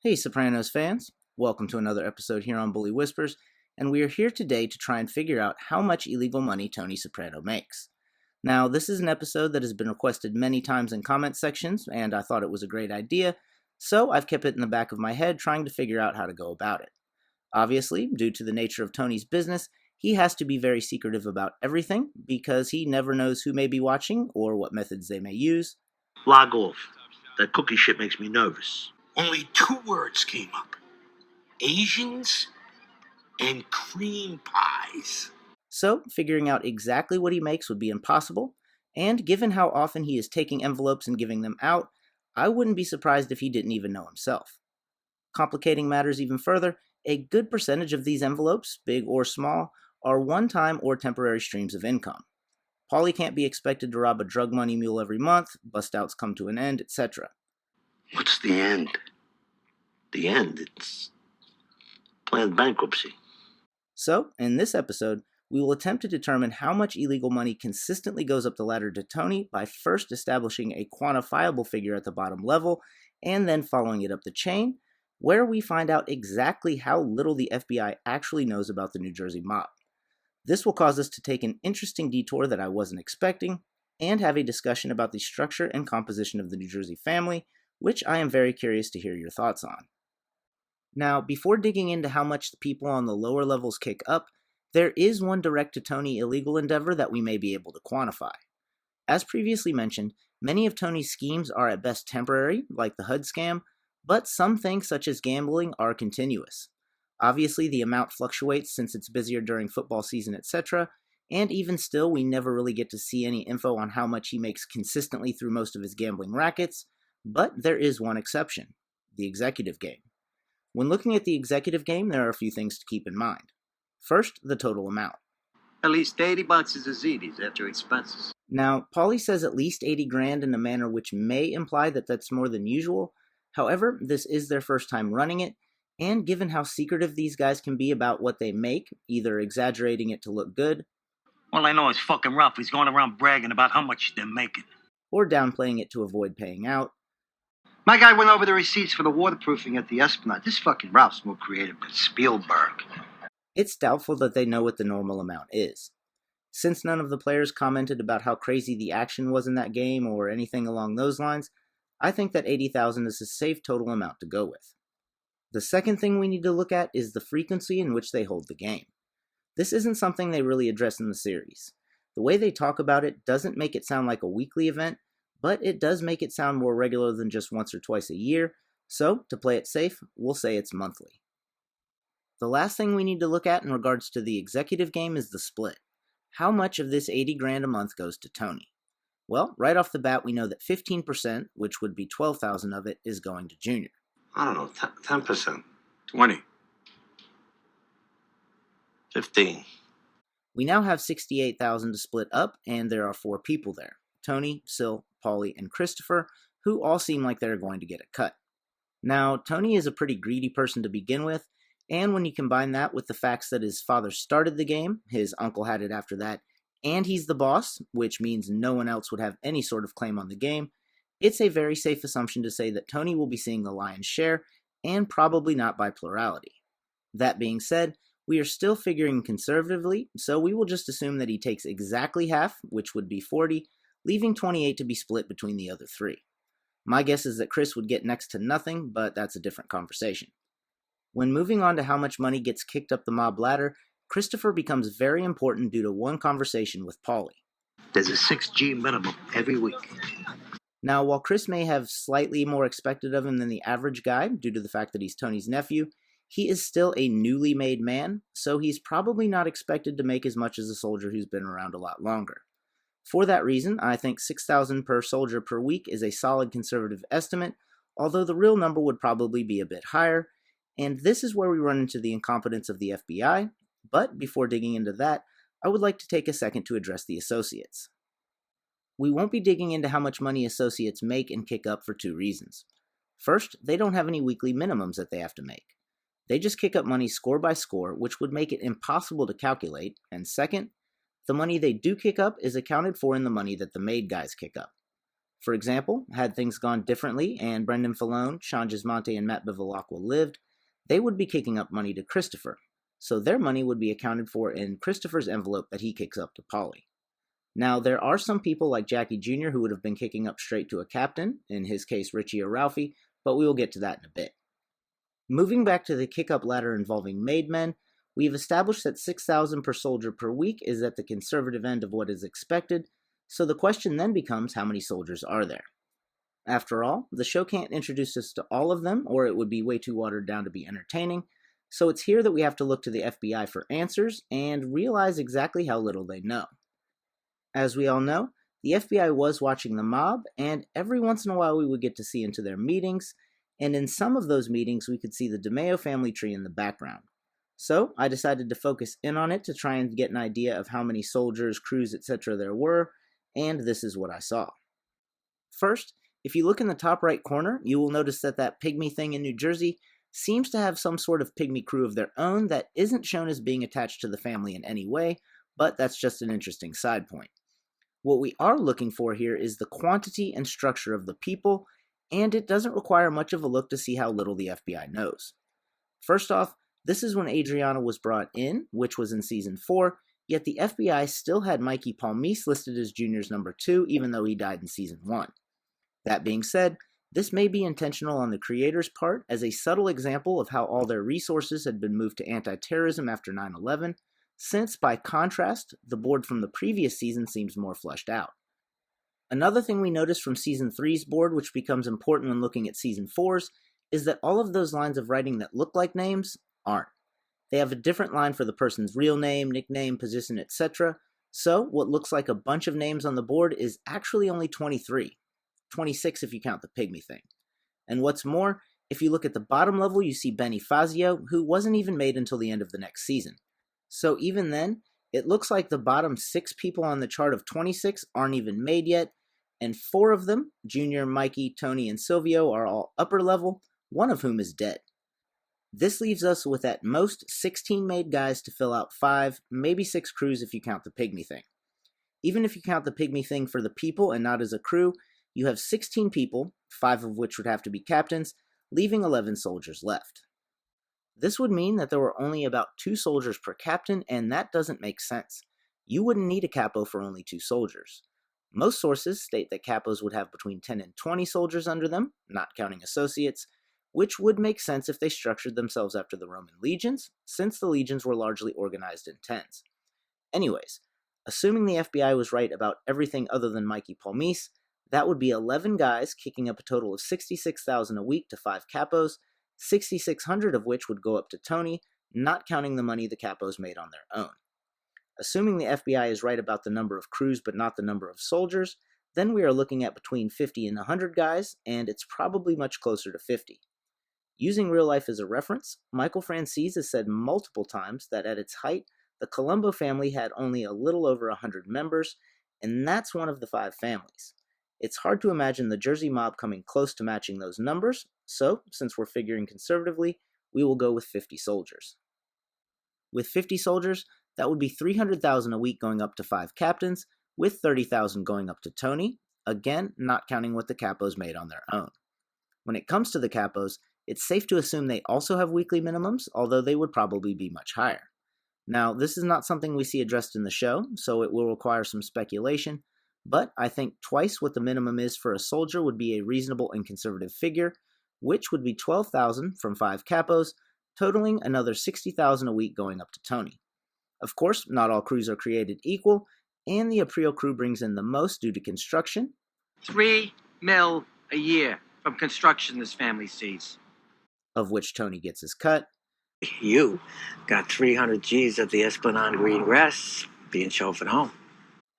Hey Sopranos fans, welcome to another episode here on Bully Whispers, and we are here today to try and figure out how much illegal money Tony Soprano makes. Now, this is an episode that has been requested many times in comment sections, and I thought it was a great idea, so I've kept it in the back of my head trying to figure out how to go about it. Obviously, due to the nature of Tony's business, he has to be very secretive about everything because he never knows who may be watching or what methods they may use. Log off. That cookie shit makes me nervous. Only two words came up: Asians and cream pies. So, figuring out exactly what he makes would be impossible, and given how often he is taking envelopes and giving them out, I wouldn't be surprised if he didn't even know himself. Complicating matters even further, a good percentage of these envelopes, big or small, are one-time or temporary streams of income. Paulie can't be expected to rob a drug money mule every month, bust-outs come to an end, etc. What's the end? The end? It's planned bankruptcy. So, in this episode, we will attempt to determine how much illegal money consistently goes up the ladder to Tony by first establishing a quantifiable figure at the bottom level, and then following it up the chain, where we find out exactly how little the FBI actually knows about the New Jersey mob. This will cause us to take an interesting detour that I wasn't expecting, and have a discussion about the structure and composition of the New Jersey family, which I am very curious to hear your thoughts on. Now, before digging into how much the people on the lower levels kick up, there is one direct-to-Tony illegal endeavor that we may be able to quantify. As previously mentioned, many of Tony's schemes are at best temporary, like the HUD scam, but some things such as gambling are continuous. Obviously, the amount fluctuates since it's busier during football season, etc., and even still, we never really get to see any info on how much he makes consistently through most of his gambling rackets, but there is one exception: the executive game. When looking at the executive game, there are a few things to keep in mind. First, the total amount. At least $80 is Azidis after expenses. Now, Paulie says at least 80 grand in a manner which may imply that that's more than usual. However, this is their first time running it, and given how secretive these guys can be about what they make, either exaggerating it to look good, All I know is fucking Ralph. He's going around bragging about how much they're making. or downplaying it to avoid paying out, My guy went over the receipts for the waterproofing at the Esplanade. This fucking Ralph's more creative than Spielberg. it's doubtful that they know what the normal amount is. Since none of the players commented about how crazy the action was in that game or anything along those lines, I think that 80,000 is a safe total amount to go with. The second thing we need to look at is the frequency in which they hold the game. This isn't something they really address in the series. The way they talk about it doesn't make it sound like a weekly event, but it does make it sound more regular than just once or twice a year, so to play it safe, we'll say it's monthly. The last thing we need to look at in regards to the executive game is the split. How much of this 80 grand a month goes to Tony? Well, right off the bat, we know that 15%, which would be 12,000 of it, is going to Junior. I don't know, 10%. 20. 15. We now have 68,000 to split up, and there are 4 people there: Tony, Sil, Paulie, and Christopher, who all seem like they're going to get a cut. Now, Tony is a pretty greedy person to begin with, and when you combine that with the facts that his father started the game, his uncle had it after that, and he's the boss, which means no one else would have any sort of claim on the game, it's a very safe assumption to say that Tony will be seeing the lion's share, and probably not by plurality. That being said, we are still figuring conservatively, so we will just assume that he takes exactly half, which would be 40, leaving 28 to be split between the other 3. My guess is that Chris would get next to nothing, but that's a different conversation. When moving on to how much money gets kicked up the mob ladder, Christopher becomes very important due to one conversation with Paulie. There's a 6G minimum every week. Now, while Chris may have slightly more expected of him than the average guy due to the fact that he's Tony's nephew, he is still a newly made man, so he's probably not expected to make as much as a soldier who's been around a lot longer. For that reason, I think 6,000 per soldier per week is a solid conservative estimate, although the real number would probably be a bit higher, and this is where we run into the incompetence of the FBI, but before digging into that, I would like to take a second to address the associates. We won't be digging into how much money associates make and kick up for 2 reasons. First, they don't have any weekly minimums that they have to make. They just kick up money score by score, which would make it impossible to calculate, and second, the money they do kick up is accounted for in the money that the made guys kick up. For example, had things gone differently and Brendan Falone, Sean Gismonte, and Matt Bevilacqua lived, they would be kicking up money to Christopher, so their money would be accounted for in Christopher's envelope that he kicks up to Polly. Now, there are some people like Jackie Jr. who would have been kicking up straight to a captain, in his case Richie or Ralphie, but we will get to that in a bit. Moving back to the kick-up ladder involving made men, we've established that $6,000 per soldier per week is at the conservative end of what is expected, so the question then becomes how many soldiers are there? After all, the show can't introduce us to all of them, or it would be way too watered down to be entertaining, so it's here that we have to look to the FBI for answers and realize exactly how little they know. As we all know, the FBI was watching the mob, and every once in a while we would get to see into their meetings, and in some of those meetings we could see the DeMeo family tree in the background. So I decided to focus in on it to try and get an idea of how many soldiers, crews, etc. there were, and this is what I saw. First, if you look in the top right corner, you will notice that pygmy thing in New Jersey seems to have some sort of pygmy crew of their own that isn't shown as being attached to the family in any way, but that's just an interesting side point. What we are looking for here is the quantity and structure of the people, and it doesn't require much of a look to see how little the FBI knows. First off, this is when Adriana was brought in, which was in Season 4, yet the FBI still had Mikey Palmise listed as Junior's number 2, even though he died in Season 1. That being said, this may be intentional on the creators' part as a subtle example of how all their resources had been moved to anti-terrorism after 9/11, since, by contrast, the board from the previous season seems more fleshed out. Another thing we noticed from Season 3's board, which becomes important when looking at Season 4's, is that all of those lines of writing that look like names aren't. They have a different line for the person's real name, nickname, position, etc., so what looks like a bunch of names on the board is actually only 23. 26 if you count the pygmy thing. And what's more, if you look at the bottom level, you see Benny Fazio, who wasn't even made until the end of the next season. So even then, it looks like the bottom 6 people on the chart of 26 aren't even made yet, and 4 of them, Junior, Mikey, Tony, and Silvio, are all upper level, one of whom is dead. This leaves us with at most 16 made guys to fill out 5, maybe 6 crews if you count the pygmy thing. Even if you count the pygmy thing for the people and not as a crew, you have 16 people, 5 of which would have to be captains, leaving 11 soldiers left. This would mean that there were only about 2 soldiers per captain, and that doesn't make sense. You wouldn't need a capo for only 2 soldiers. Most sources state that capos would have between 10 and 20 soldiers under them, not counting associates, which would make sense if they structured themselves after the Roman legions, since the legions were largely organized in tens. Anyways, assuming the FBI was right about everything other than Mikey Palmise, that would be 11 guys kicking up a total of $66,000 a week to 5 capos, $6,600 of which would go up to Tony, not counting the money the capos made on their own. Assuming the FBI is right about the number of crews but not the number of soldiers, then we are looking at between 50 and 100 guys, and it's probably much closer to 50. Using real life as a reference, Michael Franzese has said multiple times that at its height, the Colombo family had only a little over 100 members, and that's one of the 5 families. It's hard to imagine the Jersey mob coming close to matching those numbers, so, since we're figuring conservatively, we will go with 50 soldiers. With 50 soldiers, that would be $300,000 a week going up to 5 captains, with $30,000 going up to Tony, again, not counting what the capos made on their own. When it comes to the capos, it's safe to assume they also have weekly minimums, although they would probably be much higher. Now, this is not something we see addressed in the show, so it will require some speculation, but I think twice what the minimum is for a soldier would be a reasonable and conservative figure, which would be $12,000 from 5 capos, totaling another $60,000 a week going up to Tony. Of course, not all crews are created equal, and the Aprile crew brings in the most due to construction. $3 million a year from construction this family sees. Of which Tony gets his cut. You got 300 G's of the Esplanade green grass being chauffeured home.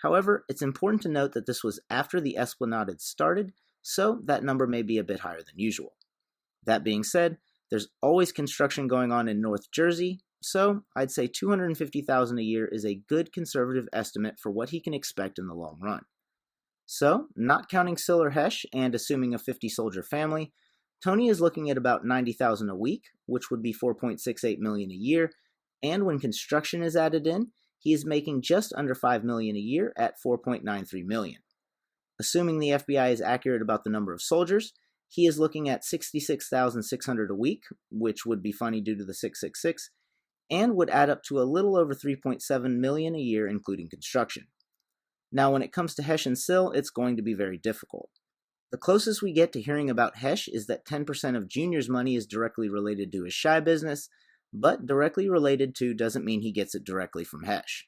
However, it's important to note that this was after the Esplanade had started, so that number may be a bit higher than usual. That being said, there's always construction going on in North Jersey, so I'd say $250,000 a year is a good conservative estimate for what he can expect in the long run. So, not counting Siller Hesh and assuming a 50-soldier family, Tony is looking at about $90,000 a week, which would be $4.68 million a year, and when construction is added in, he is making just under $5 million a year at $4.93 million. Assuming the FBI is accurate about the number of soldiers, he is looking at 66,600 a week, which would be funny due to the 666, and would add up to a little over 3.7 million a year including construction. Now when it comes to Hesh and Sill, it's going to be very difficult. The closest we get to hearing about Hesh is that 10% of Junior's money is directly related to his shy business, but directly related to doesn't mean he gets it directly from Hesh.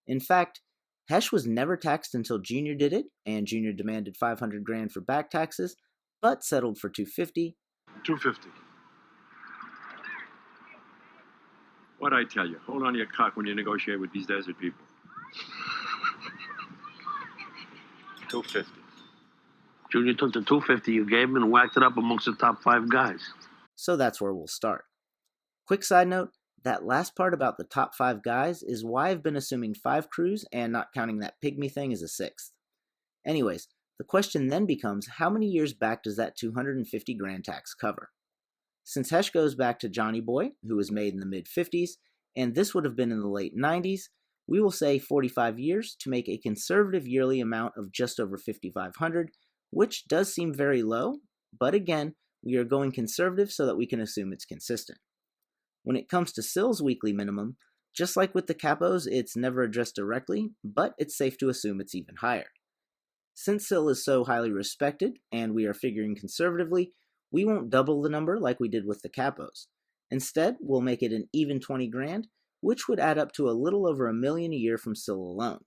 In fact, Hesh was never taxed until Junior did it, and Junior demanded $500,000 for back taxes, but settled for $250,000. $250. What'd I tell you? Hold on to your cock when you negotiate with these desert people. $250. Junior took the $250 you gave him and whacked it up amongst the top 5 guys. So that's where we'll start. Quick side note, that last part about the top 5 guys is why I've been assuming 5 crews and not counting that pygmy thing as a 6th. Anyways, the question then becomes, how many years back does that $250,000 tax cover? Since Hesh goes back to Johnny Boy, who was made in the mid-50s, and this would have been in the late 90s, we will say 45 years to make a conservative yearly amount of just over $5,500, which does seem very low, but again, we are going conservative so that we can assume it's consistent. When it comes to Sill's weekly minimum, just like with the capos, it's never addressed directly, but it's safe to assume it's even higher. Since Sill is so highly respected, and we are figuring conservatively, we won't double the number like we did with the capos. Instead, we'll make it an even $20,000, which would add up to a little over $1 million a year from Sill alone.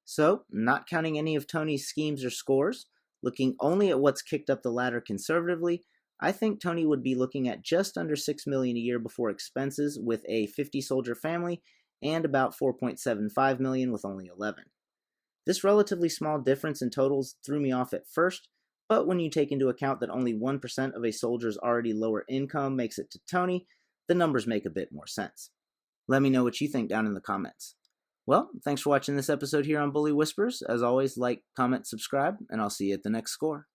So, not counting any of Tony's schemes or scores, looking only at what's kicked up the ladder conservatively, I think Tony would be looking at just under $6 million a year before expenses with a 50-soldier family and about $4.75 million with only 11. This relatively small difference in totals threw me off at first, but when you take into account that only 1% of a soldier's already lower income makes it to Tony, the numbers make a bit more sense. Let me know what you think down in the comments. Well, thanks for watching this episode here on Bully Whispers. As always, like, comment, subscribe, and I'll see you at the next score.